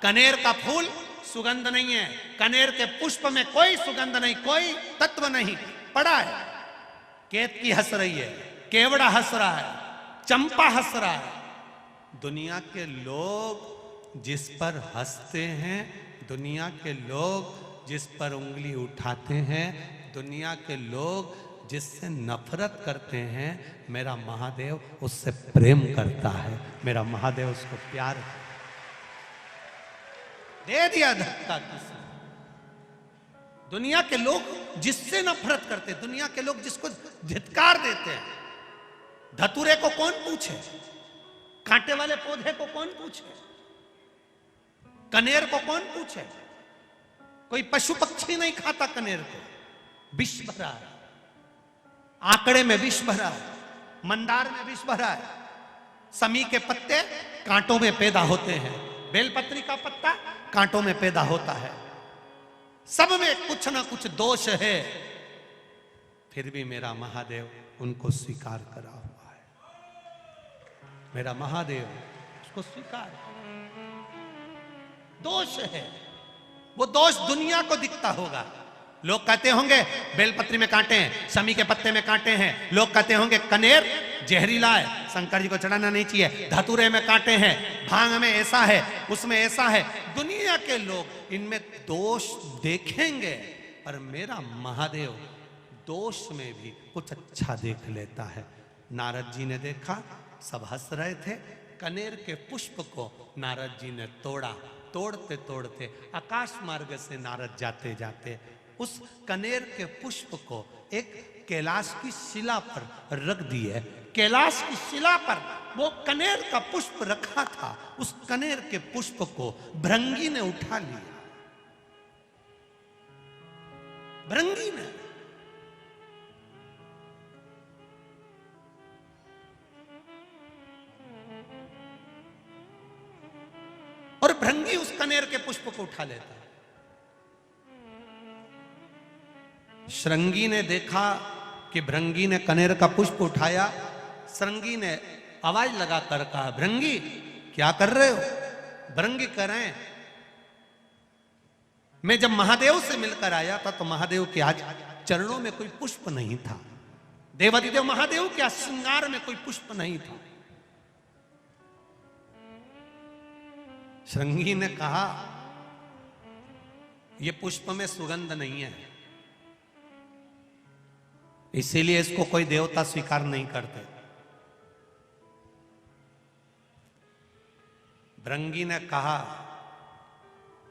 कनेर का फूल सुगंध नहीं है, कनेर के पुष्प में कोई सुगंध नहीं, कोई तत्व नहीं पड़ा है। केतकी हंस रही है, केवड़ा हंस रहा है, चंपा हंस रहा है। दुनिया के लोग जिस पर हंसते हैं, दुनिया के लोग जिस पर उंगली उठाते हैं, दुनिया के लोग जिससे नफरत करते हैं, मेरा महादेव उससे प्रेम करता है, मेरा महादेव उसको प्यार दे दिया धक्का किसी। दुनिया के लोग जिससे नफरत करते, दुनिया के लोग जिसको धिक्कार देते हैं, धतूरे को कौन पूछे, कांटे वाले पौधे को कौन पूछे, कनेर को कौन पूछे? कोई पशु पक्षी नहीं खाता कनेर को। विष भरा है, आंकड़े में विष भरा है, मंदार में विष भरा है। समी के पत्ते कांटों में पैदा होते हैं, बेलपत्री का पत्ता कांटों में पैदा होता है। सब में कुछ ना कुछ दोष है, फिर भी मेरा महादेव उनको स्वीकार करा हुआ है। मेरा महादेव उसको स्वीकार, दोष है, वो दोष दुनिया को दिखता होगा। लोग कहते होंगे बेलपत्री में कांटे हैं, समी के पत्ते में कांटे हैं। लोग कहते होंगे कनेर जहरीला है, शंकर जी को चढ़ाना नहीं चाहिए। धतूरे में कांटे हैं, भांग में ऐसा है, उसमें ऐसा है। दुनिया के लोग इनमें दोष देखेंगे, पर मेरा महादेव दोष में भी कुछ अच्छा देख लेता है। नारद जी ने देखा, सब हंस रहे थे। कनेर के पुष्प को नारद जी ने तोड़ा। तोड़ते तोड़ते आकाश मार्ग से नारद जाते जाते उस कनेर के पुष्प को एक कैलाश की शिला पर रख दिए। कैलाश की शिला पर वो कनेर का पुष्प रखा था, उस कनेर के पुष्प को भृंगी ने उठा लिया। भृंगी ने और भृंगी उस कनेर के पुष्प को उठा लेता है। श्रृंगी ने देखा कि भृंगी ने कनेर का पुष्प उठाया। श्रृंगी ने आवाज लगाकर कहा, भृंगी क्या कर रहे हो? भृंगी कह रहे हैं, मैं जब महादेव से मिलकर आया था तो महादेव के आज चरणों में कोई पुष्प नहीं था। देवादिदेव महादेव के श्रृंगार में कोई पुष्प नहीं था। श्रृंगी ने कहा, यह पुष्प में सुगंध नहीं है, इसीलिए इसको कोई देवता स्वीकार नहीं करते। भृंगी ने कहा,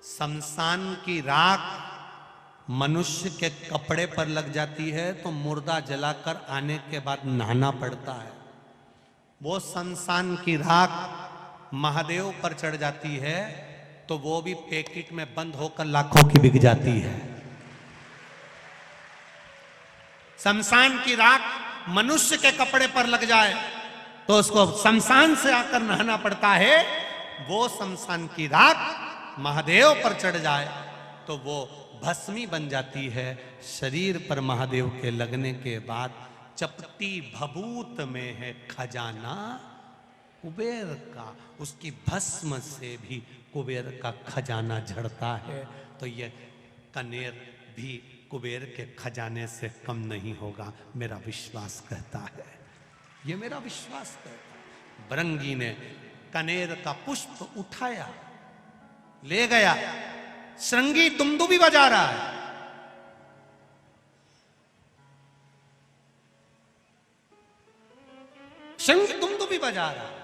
शमशान की राख मनुष्य के कपड़े पर लग जाती है तो मुर्दा जलाकर आने के बाद नहाना पड़ता है। वो शमशान की राख महादेव पर चढ़ जाती है तो वो भी पैकेट में बंद होकर लाखों की बिक जाती है। शमशान की राख मनुष्य के कपड़े पर लग जाए तो उसको शमशान से आकर नहाना पड़ता है। वो शमशान की राख महादेव पर चढ़ जाए तो वो भस्मी बन जाती है। शरीर पर महादेव के लगने के बाद चपटी भभूत में है खजाना कुबेर का, उसकी भस्म से भी कुबेर का खजाना झड़ता है। तो ये कनेर भी कुबेर के खजाने से कम नहीं होगा, मेरा विश्वास कहता है, ये मेरा विश्वास कहता है। भृंगी ने कनेर का पुष्प उठाया, ले गया। श्रृंगी दुमदुमी बजा रहा है। श्रृंगी दुमदुमी बजा रहा है।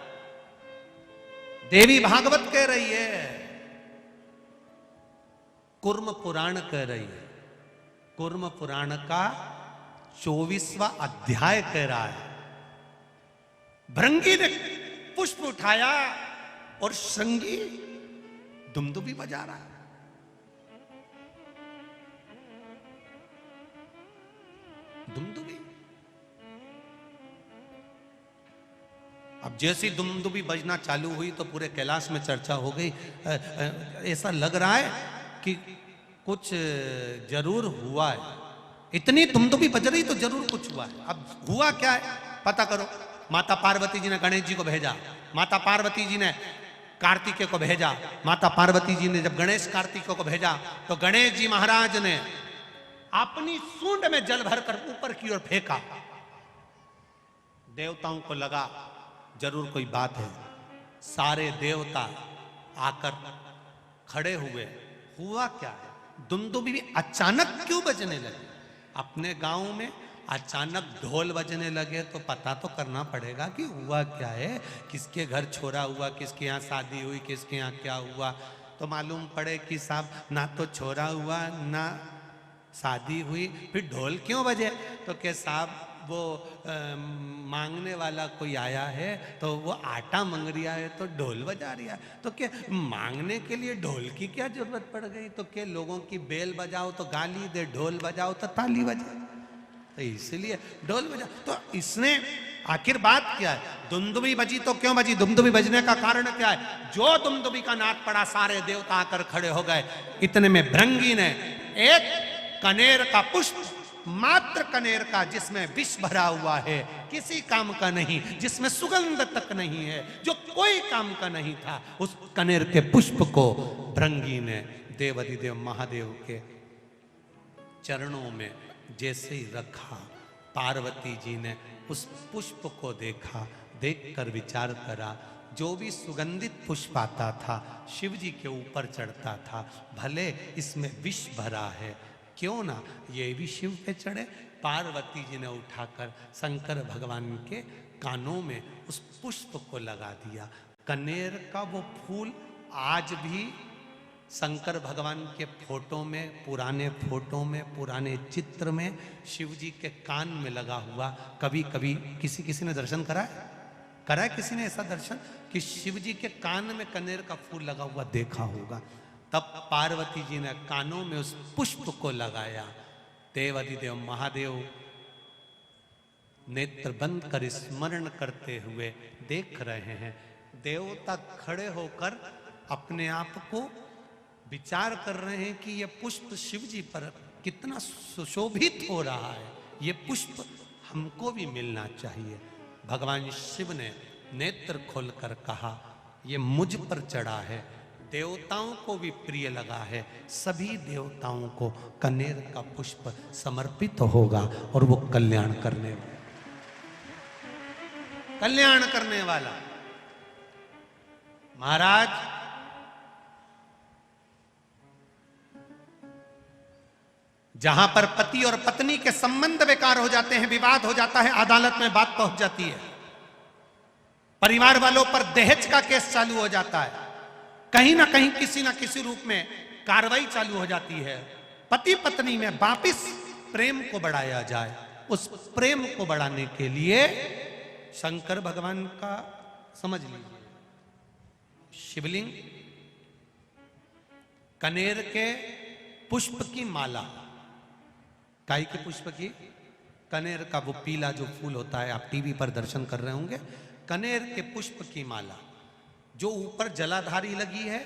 देवी भागवत कह रही है, कुर्म पुराण कह रही है। कुर्म पुराण का 24वां अध्याय कह रहा है। भृंगी ने पुष्प उठाया और श्रृंगी दुमदुमी बजा रहा है। दुमदुमी। अब जैसी दुमदुमी बजना चालू हुई तो पूरे कैलाश में चर्चा हो गई। ऐसा लग रहा है कि कुछ जरूर हुआ है। इतनी दुमदुमी बज रही तो जरूर कुछ हुआ है। अब हुआ क्या है पता करो। माता पार्वती जी ने गणेश जी को भेजा। माता पार्वती जी ने कार्तिकेय को भेजा। माता पार्वती जी ने जब गणेश कार्तिकेय को भेजा तो गणेश जी महाराज ने अपनी सूंड में जल भरकर ऊपर की ओर फेंका। देवताओं को लगा जरूर कोई बात है। सारे देवता आकर खड़े हुए। हुआ क्या है? दुमदुमी भी अचानक क्यों बजने लगे? अपने गांव में अचानक ढोल बजने लगे तो पता तो करना पड़ेगा कि हुआ क्या है, किसके घर छोरा हुआ, किसके यहाँ शादी हुई, किसके यहाँ क्या हुआ। तो मालूम पड़े कि साहब ना तो छोरा हुआ ना शादी हुई, फिर ढोल क्यों बजे? तो के साहब वो मांगने वाला कोई आया है तो वो आटा मांग रिया है तो ढोल बजा रिया है। तो क्या मांगने के लिए ढोल की क्या जरूरत पड़ गई? तो क्या लोगों की बेल बजाओ तो गाली दे, ढोल बजाओ तो ताली बजाओ, तो इसलिए ढोल बजा। तो इसने आखिर बात क्या है? दुमदुमी बजी तो क्यों बजी? दुमदुमी बजने का कारण क्या है? जो दुमदुमी का नाद पड़ा सारे देवता आकर खड़े हो गए। इतने में भृंगी ने एक कनेर का पुष्प, मात्र कनेर का, जिसमें विष भरा हुआ है, किसी काम का नहीं, जिसमें सुगंध तक नहीं है, जो कोई काम का नहीं था, उस कनेर के पुष्प को भृंगी ने देवाधिदेव महादेव के चरणों में जैसे ही रखा, पार्वती जी ने उस पुष्प को देखा, देखकर विचार करा, जो भी सुगंधित पुष्प आता था शिव जी के ऊपर चढ़ता था, भले इसमें विष भरा है, क्यों ना ये भी शिव पे चढ़े। पार्वती जी ने उठाकर शंकर भगवान के कानों में उस पुष्प को लगा दिया। कनेर का वो फूल आज भी शंकर भगवान के फोटो में, पुराने फोटो में, पुराने चित्र में शिव जी के कान में लगा हुआ। कभी कभी किसी ने दर्शन करा है किसी ने ऐसा दर्शन कि शिव जी के कान में कनेर का फूल लगा हुआ देखा होगा। तब पार्वती जी ने कानों में उस पुष्प को लगाया। देवाधिदेव महादेव नेत्र बंद कर स्मरण करते हुए देख रहे हैं। देवता खड़े होकर अपने आप को विचार कर रहे हैं कि यह पुष्प शिव जी पर कितना सुशोभित हो रहा है, ये पुष्प हमको भी मिलना चाहिए। भगवान शिव ने नेत्र खोलकर कहा, ये मुझ पर चढ़ा है, देवताओं को भी प्रिय लगा है, सभी देवताओं को कनेर का पुष्प समर्पित होगा और वो कल्याण करने वाला। महाराज जहां पर पति और पत्नी के संबंध बेकार हो जाते हैं, विवाद हो जाता है, अदालत में बात पहुंच जाती है, परिवार वालों पर दहेज का केस चालू हो जाता है, कहीं ना कहीं किसी ना किसी रूप में कार्रवाई चालू हो जाती है। पति पत्नी में वापिस प्रेम को बढ़ाया जाए, उस प्रेम को बढ़ाने के लिए शंकर भगवान का समझ लीजिए शिवलिंग, कनेर के पुष्प की माला, काई के पुष्प की, कनेर का वो पीला जो फूल होता है, आप टीवी पर दर्शन कर रहे होंगे, कनेर के पुष्प की माला जो ऊपर जलाधारी लगी है,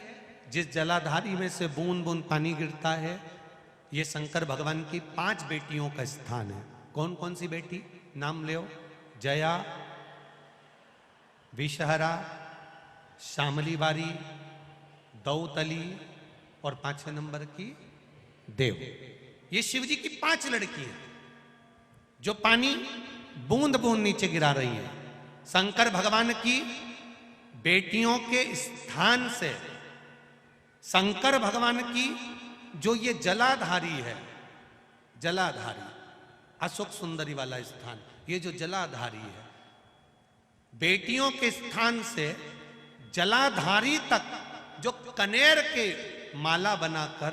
जिस जलाधारी में से बूंद बूंद पानी गिरता है, ये शंकर भगवान की 5 बेटियों का स्थान है। कौन कौन सी बेटी? नाम ले, जया, विषहरा, श्यामली बारी, दौतली और 5वें नंबर की देव। ये शिव जी की 5 लड़की हैं जो पानी बूंद बूंद नीचे गिरा रही है। शंकर भगवान की बेटियों के स्थान से शंकर भगवान की जो ये जलाधारी है, जलाधारी अशोक सुंदरी वाला स्थान, ये जो जलाधारी है, बेटियों के स्थान से जलाधारी तक जो कनेर के माला बनाकर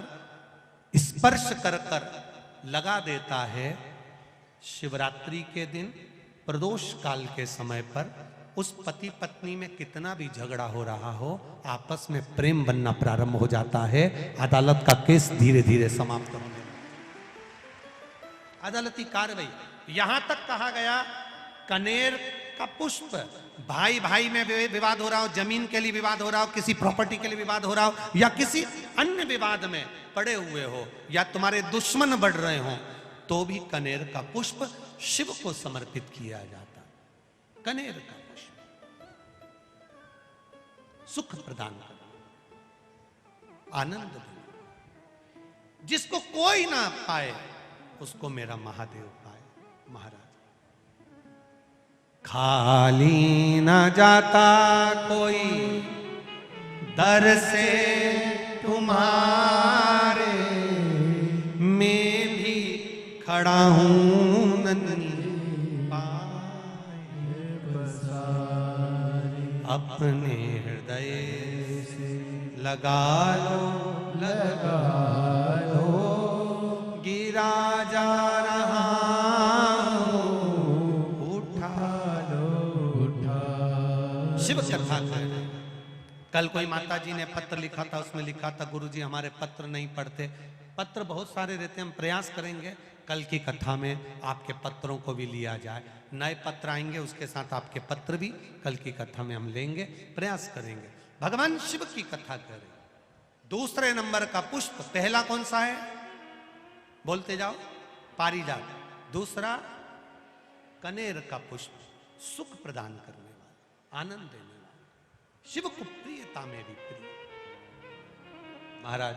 स्पर्श कर कर लगा देता है, शिवरात्रि के दिन प्रदोष काल के समय पर उस पति पत्नी में कितना भी झगड़ा हो रहा हो, आपस में प्रेम बनना प्रारंभ हो जाता है। अदालत का केस धीरे धीरे समाप्त होने लगता है। अदालती कार्रवाई, यहां तक कहा गया कनेर का पुष्प, भाई भाई में विवाद हो रहा हो, जमीन के लिए विवाद हो रहा हो, किसी प्रॉपर्टी के लिए विवाद हो रहा हो, या किसी अन्य विवाद में पड़े हुए हो, या तुम्हारे दुश्मन बढ़ रहे हो, तो भी कनेर का पुष्प शिव को समर्पित किया जाता। कनेर का पुष्प सुख प्रदान करना, आनंद देना। जिसको कोई ना पाए उसको मेरा महादेव पाए। महाराज, खाली ना जाता कोई दर से तुम्हारे, मैं भी खड़ा हूं नन्ही पाए, अपने हृदय से लगा लो, गिरा जा रहा हूं, उठा लो, शिव कथा कर। कल कोई माता जी ने पत्र लिखा था, उसमें लिखा था गुरुजी हमारे पत्र नहीं पढ़ते। पत्र बहुत सारे रहते हैं, हम प्रयास करेंगे कल की कथा में आपके पत्रों को भी लिया जाए। नए पत्र आएंगे, उसके साथ आपके पत्र भी कल की कथा में हम लेंगे, प्रयास करेंगे। भगवान शिव की कथा करें। दूसरे नंबर का पुष्प, पहला कौन सा है बोलते जाओ? पारिजात। दूसरा कनेर का पुष्प, सुख प्रदान करने वाला, आनंद देने वाला, शिव को प्रियता में भी प्रिय। महाराज